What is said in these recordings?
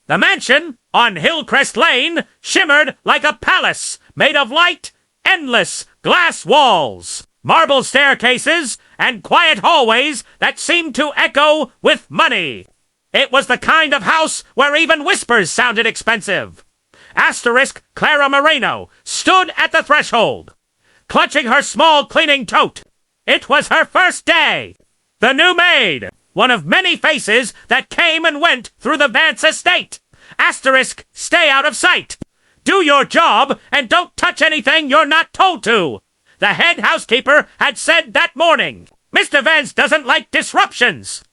The mansion on Hillcrest Lane shimmered like a palace made of light, endless glass walls, marble staircases, and quiet hallways that seemed to echo with money. It was the kind of house where even whispers sounded expensive. Asterisk Clara Moreno stood at the threshold, clutching her small cleaning tote. It was her first day. The new maid, one of many faces that came and went through the Vance estate. Asterisk, stay out of sight. Do your job and don't touch anything you're not told to. The head housekeeper had said that morning. Mr. Vance doesn't like disruptions.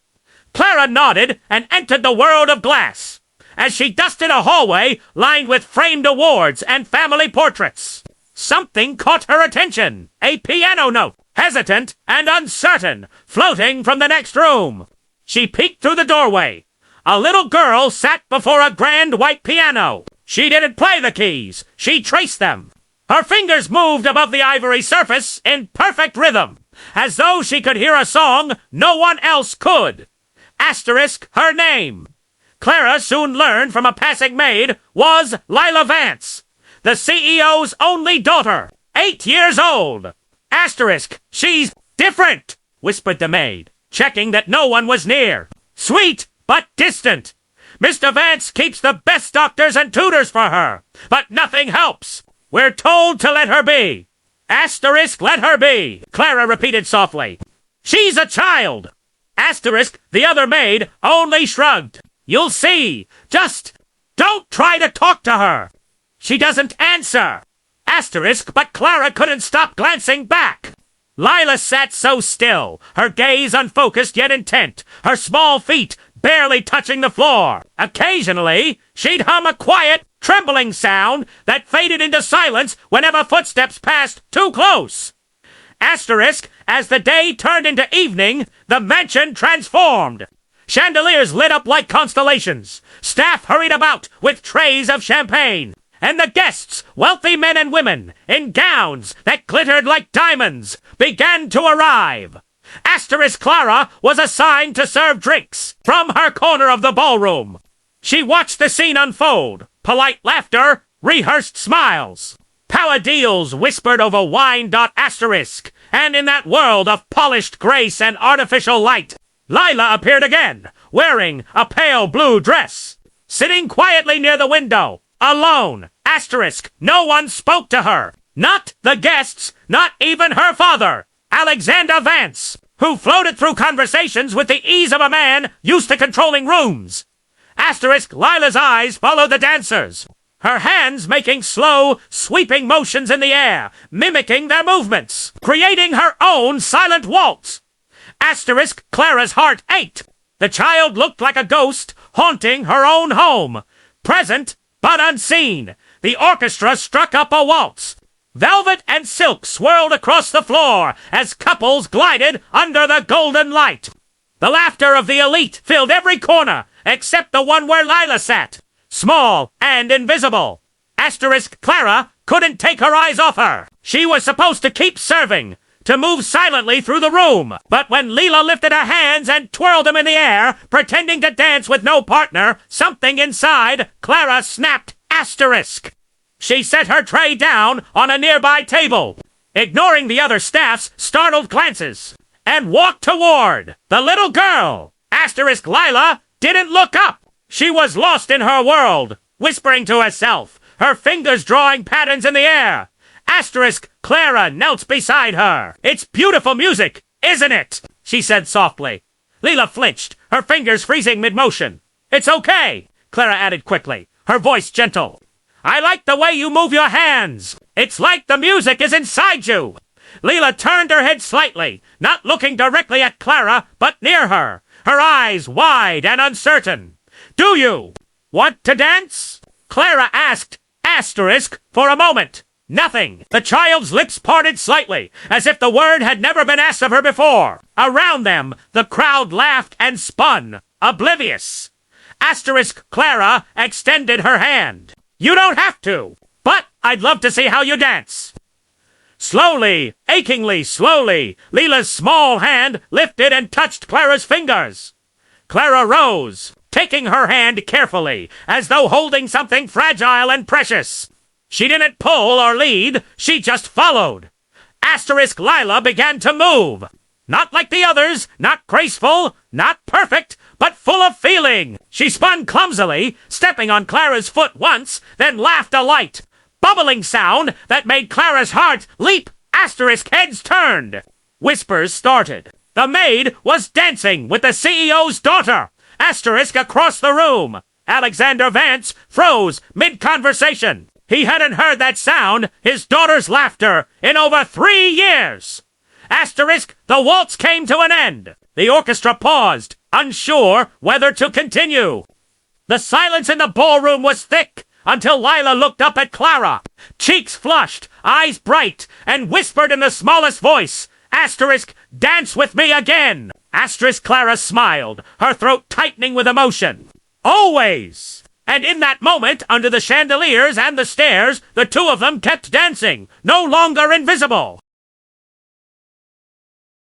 Clara nodded and entered the world of glass as she dusted a hallway lined with framed awards and family portraits. Something caught her attention. A piano note, hesitant and uncertain, floating from the next room. She peeked through the doorway. A little girl sat before a grand white piano. She didn't play the keys. She traced them. Her fingers moved above the ivory surface in perfect rhythm, as though she could hear a song no one else could. Asterisk her name. Clara soon learned from a passing maid was Lila Vance, the CEO's only daughter, 8 years old. Asterisk, she's different, whispered the maid, checking that no one was near. Sweet, but distant. Mr. Vance keeps the best doctors and tutors for her, but nothing helps. We're told to let her be. Asterisk, let her be, Clara repeated softly. She's a child. Asterisk, the other maid, only shrugged. You'll see. Just don't try to talk to her. She doesn't answer. Asterisk, but Clara couldn't stop glancing back. Lila sat so still, her gaze unfocused yet intent, her small feet barely touching the floor. Occasionally, she'd hum a quiet, trembling sound that faded into silence whenever footsteps passed too close. Asterisk, as the day turned into evening, the mansion transformed. Chandeliers lit up like constellations. Staff hurried about with trays of champagne. And the guests, wealthy men and women, in gowns that glittered like diamonds, began to arrive. Asterisk Clara was assigned to serve drinks from her corner of the ballroom. She watched the scene unfold. Polite laughter, rehearsed smiles. Power deals whispered over wine. Asterisk, and in that world of polished grace and artificial light, Lila appeared again, wearing a pale blue dress. Sitting quietly near the window, alone. Asterisk, no one spoke to her. Not the guests, not even her father, Alexander Vance, who floated through conversations with the ease of a man used to controlling rooms. Asterisk, Lila's eyes followed the dancers, her hands making slow, sweeping motions in the air, mimicking their movements, creating her own silent waltz. Asterisk, Clara's heart ached. The child looked like a ghost haunting her own home, present but unseen. The orchestra struck up a waltz. Velvet and silk swirled across the floor as couples glided under the golden light. The laughter of the elite filled every corner except the one where Lila sat, small and invisible. Asterisk Clara couldn't take her eyes off her. She was supposed to keep serving, to move silently through the room. But when Lila lifted her hands and twirled them in the air, pretending to dance with no partner, something inside Clara snapped. Asterisk. She set her tray down on a nearby table, ignoring the other staff's startled glances, and walked toward the little girl. Asterisk Lila didn't look up. She was lost in her world, whispering to herself, her fingers drawing patterns in the air. Asterisk Clara knelt beside her. It's beautiful music, isn't it? She said softly. Lila flinched, her fingers freezing mid-motion. It's okay, Clara added quickly, her voice gentle. I like the way you move your hands. It's like the music is inside you. Lila turned her head slightly, not looking directly at Clara, but near her, her eyes wide and uncertain. Do you want to dance? Clara asked. Asterisk for a moment. Nothing. The child's lips parted slightly, as if the word had never been asked of her before. Around them, the crowd laughed and spun, oblivious. Asterisk Clara extended her hand. You don't have to, but I'd love to see how you dance. Slowly, achingly slowly, Lila's small hand lifted and touched Clara's fingers. Clara rose, taking her hand carefully, as though holding something fragile and precious. She didn't pull or lead, she just followed. Asterisk Lila began to move. Not like the others, not graceful, not perfect, but full of feeling. She spun clumsily, stepping on Clara's foot once, then laughed a light, bubbling sound that made Clara's heart leap. Asterisk heads turned. Whispers started. The maid was dancing with the CEO's daughter. Asterisk across the room. Alexander Vance froze mid-conversation. He hadn't heard that sound, his daughter's laughter, in over 3 years. Asterisk, the waltz came to an end. The orchestra paused, unsure whether to continue. The silence in the ballroom was thick until Lila looked up at Clara, cheeks flushed, eyes bright, and whispered in the smallest voice, Asterisk, dance with me again. Asterisk Clara smiled, her throat tightening with emotion. Always! And in that moment, under the chandeliers and the stairs, the two of them kept dancing, no longer invisible.